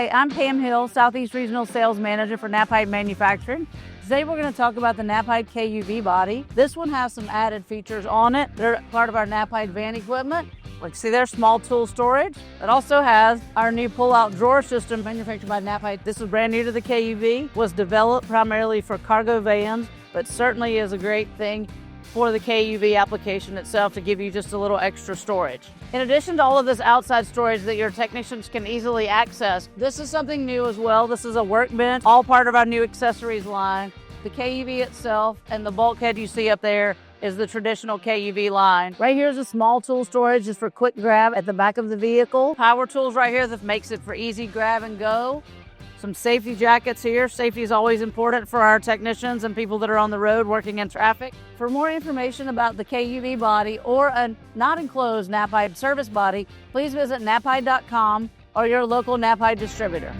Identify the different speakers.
Speaker 1: Hi, I'm Pam Hill, Southeast Regional Sales Manager for Knapheide Manufacturing. Today we're going to talk about the Knapheide KUV body. This one has some added features on it. They're part of our Knapheide van equipment. Like see there, small tool storage. It also has our new pull-out drawer system manufactured by Knapheide. This is brand new to the KUV, was developed primarily for cargo vans, but certainly is a great thing for the KUV application itself to give you just a little extra storage. In addition to all of this outside storage that your technicians can easily access, this is something new as well. This is a workbench, all part of our new accessories line. The KUV itself and the bulkhead you see up there is the traditional KUV line. Right here is a small tool storage just for quick grab at the back of the vehicle. Power tools right here that makes it for easy grab and go. Some safety jackets here. Safety is always important for our technicians and people that are on the road working in traffic. For more information about the KUV body or a not enclosed Knapheide service body, please visit knapheide.com or your local Knapheide distributor.